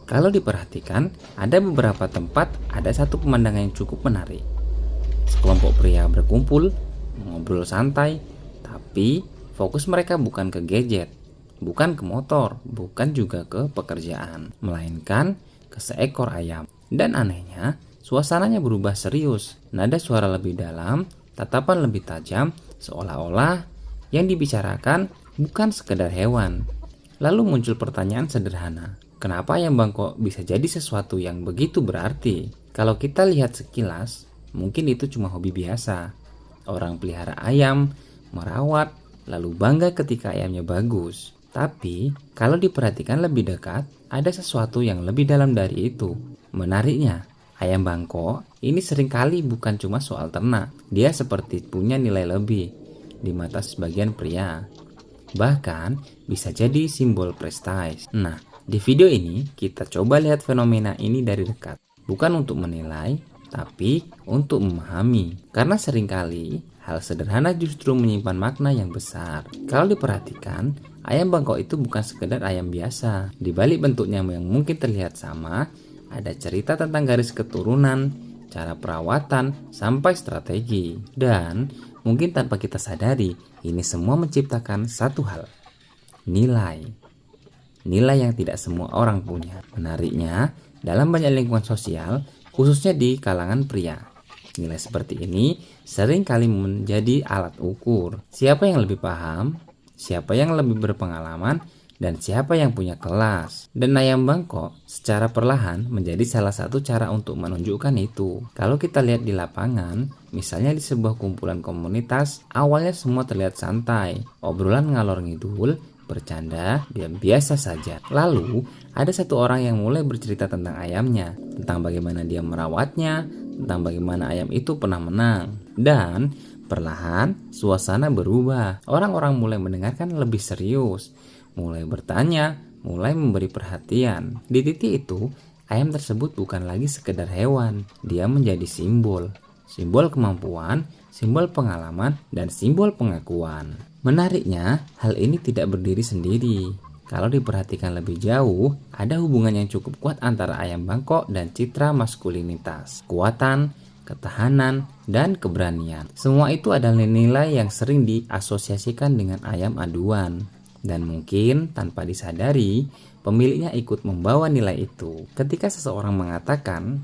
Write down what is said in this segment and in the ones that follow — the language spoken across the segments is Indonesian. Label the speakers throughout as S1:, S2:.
S1: Kalau diperhatikan, ada beberapa tempat ada satu pemandangan yang cukup menarik. Sekelompok pria berkumpul, ngobrol santai, tapi fokus mereka bukan ke gadget, bukan ke motor, bukan juga ke pekerjaan, melainkan ke seekor ayam. Dan anehnya, suasananya berubah serius, nada suara lebih dalam, tatapan lebih tajam, seolah-olah yang dibicarakan bukan sekedar hewan. Lalu muncul pertanyaan sederhana, kenapa ayam bangkok bisa jadi sesuatu yang begitu berarti? Kalau kita lihat sekilas, mungkin itu cuma hobi biasa. Orang pelihara ayam, merawat, lalu bangga ketika ayamnya bagus. Tapi, kalau diperhatikan lebih dekat, ada sesuatu yang lebih dalam dari itu. Menariknya, ayam bangkok ini seringkali bukan cuma soal ternak. Dia seperti punya nilai lebih di mata sebagian pria. Bahkan, bisa jadi simbol prestise. Nah, di video ini kita coba lihat fenomena ini dari dekat. Bukan untuk menilai, tapi untuk memahami. Karena seringkali hal sederhana justru menyimpan makna yang besar. Kalau diperhatikan, ayam bangkok itu bukan sekedar ayam biasa. Di balik bentuknya yang mungkin terlihat sama, ada cerita tentang garis keturunan, cara perawatan, sampai strategi. Dan mungkin tanpa kita sadari, ini semua menciptakan satu hal, nilai. Nilai yang tidak semua orang punya. Menariknya, dalam banyak lingkungan sosial, khususnya di kalangan pria, nilai seperti ini sering kali menjadi alat ukur. Siapa yang lebih paham, siapa yang lebih berpengalaman, dan siapa yang punya kelas. Dan ayam bangkok secara perlahan menjadi salah satu cara untuk menunjukkan itu. Kalau kita lihat di lapangan, misalnya di sebuah kumpulan komunitas, awalnya semua terlihat santai, obrolan ngalor ngidul, bercanda, dan biasa saja. Lalu, ada satu orang yang mulai bercerita tentang ayamnya, tentang bagaimana dia merawatnya, tentang bagaimana ayam itu pernah menang. Dan perlahan, suasana berubah. Orang-orang mulai mendengarkan lebih serius, mulai bertanya, mulai memberi perhatian. Di titik itu, ayam tersebut bukan lagi sekedar hewan. Dia menjadi simbol. Simbol kemampuan, simbol pengalaman, dan simbol pengakuan. Menariknya, hal ini tidak berdiri sendiri. Kalau diperhatikan lebih jauh, ada hubungan yang cukup kuat antara ayam bangkok dan citra maskulinitas, kekuatan, ketahanan, dan keberanian. Semua itu adalah nilai yang sering diasosiasikan dengan ayam aduan. Dan mungkin tanpa disadari, pemiliknya ikut membawa nilai itu. Ketika seseorang mengatakan,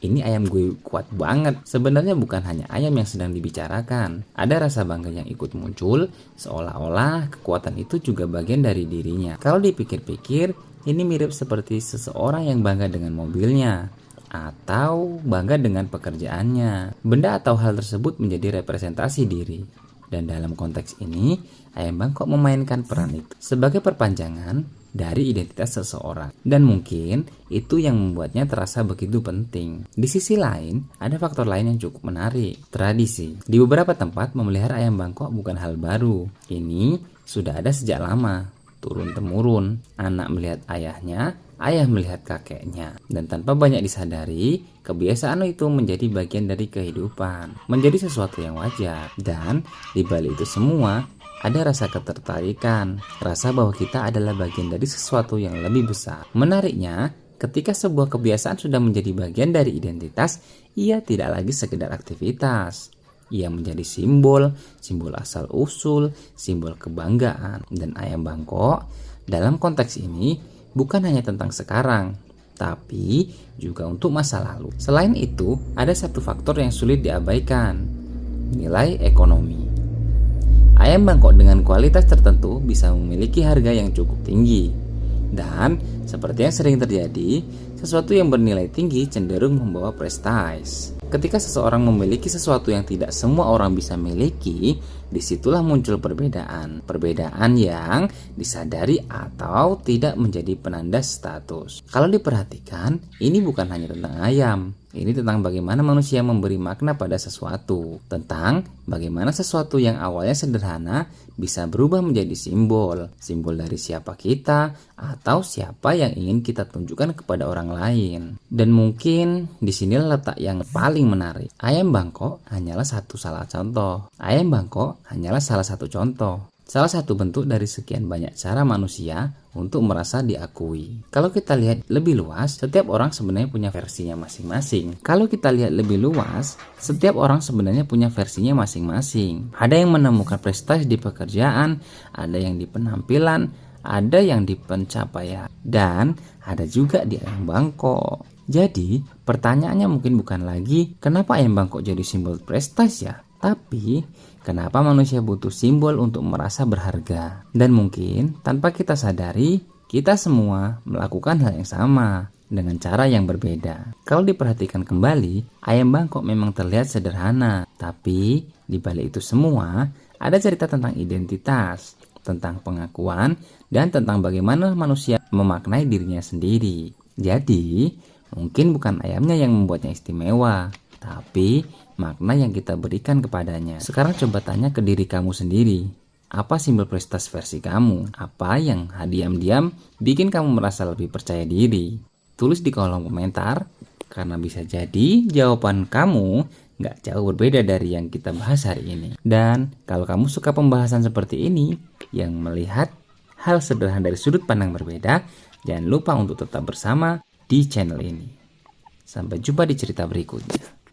S1: ini ayam gue kuat banget, sebenarnya bukan hanya ayam yang sedang dibicarakan. Ada rasa bangga yang ikut muncul, seolah-olah kekuatan itu juga bagian dari dirinya. Kalau dipikir-pikir, ini mirip seperti seseorang yang bangga dengan mobilnya, atau bangga dengan pekerjaannya. Benda atau hal tersebut menjadi representasi diri. Dan dalam konteks ini, ayam bangkok memainkan peran itu sebagai perpanjangan dari identitas seseorang. Dan mungkin itu yang membuatnya terasa begitu penting. Di sisi lain, ada faktor lain yang cukup menarik, tradisi. Di beberapa tempat, memelihara ayam bangkok bukan hal baru. Ini sudah ada sejak lama, turun-temurun. Anak melihat ayahnya, ayah melihat kakeknya. Dan tanpa banyak disadari, kebiasaan itu menjadi bagian dari kehidupan, menjadi sesuatu yang wajar. Dan di balik itu semua, ada rasa ketertarikan, rasa bahwa kita adalah bagian dari sesuatu yang lebih besar. Menariknya, ketika sebuah kebiasaan sudah menjadi bagian dari identitas, ia tidak lagi sekedar aktivitas. Ia menjadi simbol, simbol asal-usul, simbol kebanggaan. Dan ayam bangkok dalam konteks ini bukan hanya tentang sekarang, tapi juga untuk masa lalu. Selain itu, ada satu faktor yang sulit diabaikan, nilai ekonomi. Ayam bangkok dengan kualitas tertentu bisa memiliki harga yang cukup tinggi. Dan seperti yang sering terjadi, sesuatu yang bernilai tinggi cenderung membawa prestise. Ketika seseorang memiliki sesuatu yang tidak semua orang bisa miliki, disitulah muncul perbedaan. Perbedaan yang disadari atau tidak menjadi penanda status. Kalau diperhatikan, ini bukan hanya tentang ayam. Ini tentang bagaimana manusia memberi makna pada sesuatu. Tentang bagaimana sesuatu yang awalnya sederhana bisa berubah menjadi simbol. Simbol dari siapa kita atau siapa yang ingin kita tunjukkan kepada orang lain. Dan mungkin di sini letak yang paling menarik. Ayam bangkok hanyalah salah satu contoh. Salah satu bentuk dari sekian banyak cara manusia untuk merasa diakui. Kalau kita lihat lebih luas, setiap orang sebenarnya punya versinya masing-masing. Ada yang menemukan prestasi di pekerjaan, ada yang di penampilan, ada yang di pencapaian, dan ada juga di ayam bangkok. Jadi, pertanyaannya mungkin bukan lagi kenapa ayam bangkok jadi simbol prestasi ya, tapi kenapa manusia butuh simbol untuk merasa berharga. Dan mungkin tanpa kita sadari, kita semua melakukan hal yang sama dengan cara yang berbeda. Kalau diperhatikan kembali, ayam bangkok memang terlihat sederhana, tapi di balik itu semua ada cerita tentang identitas, tentang pengakuan, dan tentang bagaimana manusia memaknai dirinya sendiri. Jadi, mungkin bukan ayamnya yang membuatnya istimewa, tapi makna yang kita berikan kepadanya. Sekarang coba tanya ke diri kamu sendiri. Apa simbol prestasi versi kamu? Apa yang diam-diam bikin kamu merasa lebih percaya diri? Tulis di kolom komentar, karena bisa jadi jawaban kamu nggak jauh berbeda dari yang kita bahas hari ini. Dan kalau kamu suka pembahasan seperti ini, yang melihat hal sederhana dari sudut pandang berbeda, jangan lupa untuk tetap bersama di channel ini. Sampai jumpa di cerita berikutnya.